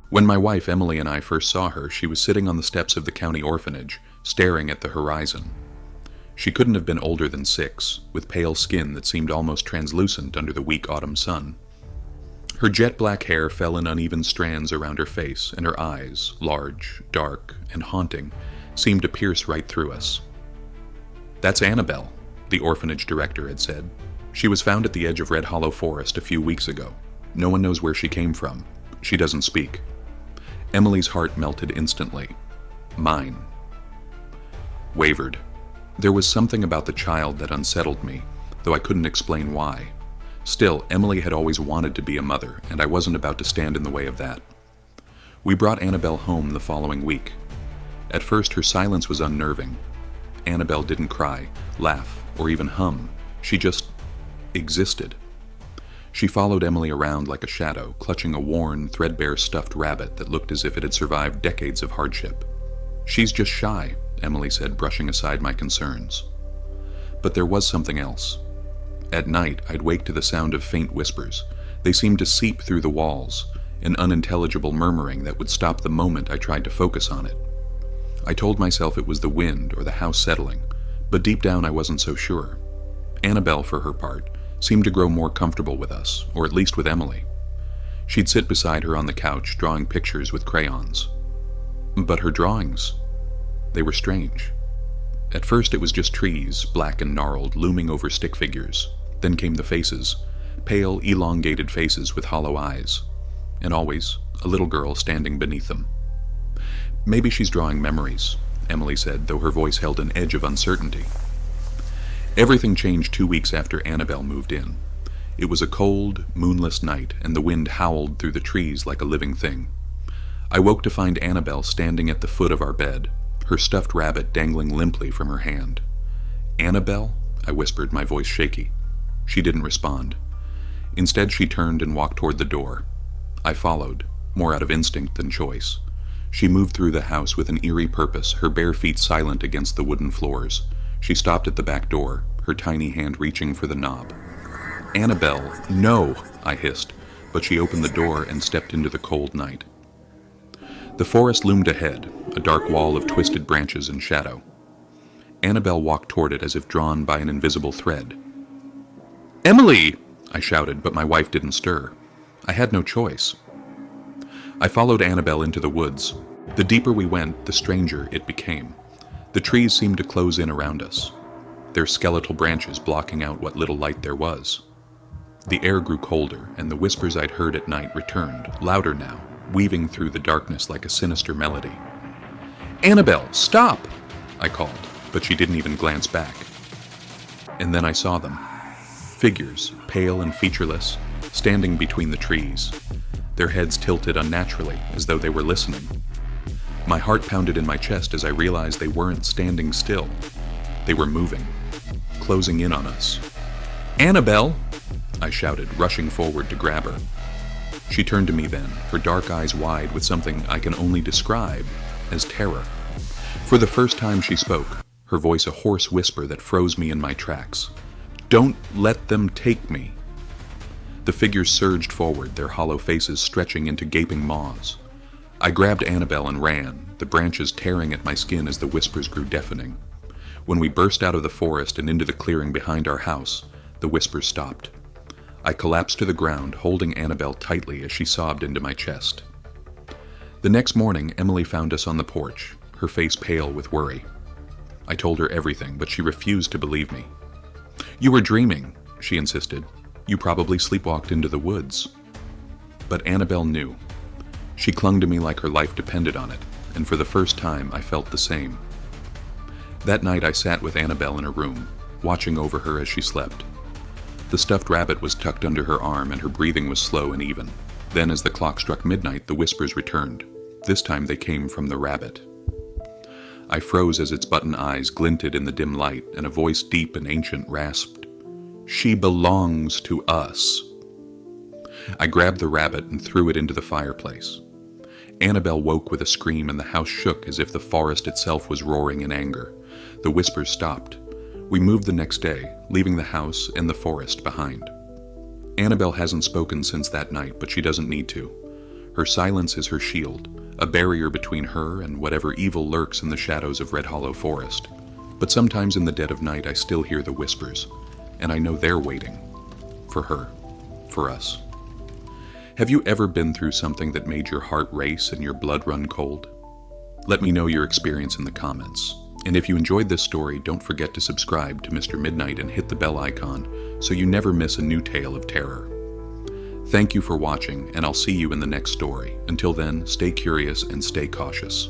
When my wife Emily and I first saw her, she was sitting on the steps of the county orphanage, staring at the horizon. She couldn't have been older than 6, with pale skin that seemed almost translucent under the weak autumn sun. Her jet black hair fell in uneven strands around her face, and her eyes, large, dark, and haunting, seemed to pierce right through us. "That's Annabelle," the orphanage director had said. "She was found at the edge of Red Hollow Forest a few weeks ago. No one knows where she came from. She doesn't speak." Emily's heart melted instantly. Mine wavered. There was something about the child that unsettled me, though I couldn't explain why. Still, Emily had always wanted to be a mother, and I wasn't about to stand in the way of that. We brought Annabelle home the following week. At first, her silence was unnerving. Annabelle didn't cry, laugh, or even hum. She just existed. She followed Emily around like a shadow, clutching a worn, threadbare stuffed rabbit that looked as if it had survived decades of hardship. "She's just shy," Emily said, brushing aside my concerns. But there was something else. At night, I'd wake to the sound of faint whispers. They seemed to seep through the walls, an unintelligible murmuring that would stop the moment I tried to focus on it. I told myself it was the wind or the house settling, but deep down I wasn't so sure. Annabelle, for her part, seemed to grow more comfortable with us, or at least with Emily. She'd sit beside her on the couch, drawing pictures with crayons. But her drawings, they were strange. At first it was just trees, black and gnarled, looming over stick figures. Then came the faces, pale, elongated faces with hollow eyes, and always a little girl standing beneath them. "Maybe she's drawing memories," Emily said, though her voice held an edge of uncertainty. Everything changed 2 weeks after Annabelle moved in. It was a cold, moonless night, and the wind howled through the trees like a living thing. I woke to find Annabelle standing at the foot of our bed, her stuffed rabbit dangling limply from her hand. "Annabelle?" I whispered, my voice shaky. She didn't respond. Instead, she turned and walked toward the door. I followed, more out of instinct than choice. She moved through the house with an eerie purpose, her bare feet silent against the wooden floors. She stopped at the back door, her tiny hand reaching for the knob. "Annabelle, no!" I hissed, but she opened the door and stepped into the cold night. The forest loomed ahead, a dark wall of twisted branches and shadow. Annabelle walked toward it as if drawn by an invisible thread. "Emily!" I shouted, but my wife didn't stir. I had no choice. I followed Annabelle into the woods. The deeper we went, the stranger it became. The trees seemed to close in around us, their skeletal branches blocking out what little light there was. The air grew colder, and the whispers I'd heard at night returned, louder now, weaving through the darkness like a sinister melody. "Annabelle, stop!" I called, but she didn't even glance back. And then I saw them. Figures, pale and featureless, standing between the trees, their heads tilted unnaturally, as though they were listening. My heart pounded in my chest as I realized they weren't standing still. They were moving, closing in on us. "Annabelle!" I shouted, rushing forward to grab her. She turned to me then, her dark eyes wide with something I can only describe as terror. For the first time she spoke, her voice a hoarse whisper that froze me in my tracks. "Don't let them take me." The figures surged forward, their hollow faces stretching into gaping maws. I grabbed Annabelle and ran, the branches tearing at my skin as the whispers grew deafening. When we burst out of the forest and into the clearing behind our house, the whispers stopped. I collapsed to the ground, holding Annabelle tightly as she sobbed into my chest. The next morning, Emily found us on the porch, her face pale with worry. I told her everything, but she refused to believe me. "You were dreaming," she insisted. "You probably sleepwalked into the woods." But Annabelle knew. She clung to me like her life depended on it, and for the first time I felt the same. That night I sat with Annabelle in her room, watching over her as she slept. The stuffed rabbit was tucked under her arm and her breathing was slow and even. Then as the clock struck midnight, the whispers returned. This time they came from the rabbit. I froze as its button eyes glinted in the dim light, and a voice deep and ancient rasped, "She belongs to us." I grabbed the rabbit and threw it into the fireplace. Annabelle woke with a scream and the house shook as if the forest itself was roaring in anger. The whispers stopped. We moved the next day, leaving the house and the forest behind. Annabelle hasn't spoken since that night, but she doesn't need to. Her silence is her shield, a barrier between her and whatever evil lurks in the shadows of Red Hollow Forest. But sometimes in the dead of night I still hear the whispers, and I know they're waiting. For her. For us. Have you ever been through something that made your heart race and your blood run cold? Let me know your experience in the comments. And if you enjoyed this story, don't forget to subscribe to Mr. Midnight and hit the bell icon so you never miss a new tale of terror. Thank you for watching, and I'll see you in the next story. Until then, stay curious and stay cautious.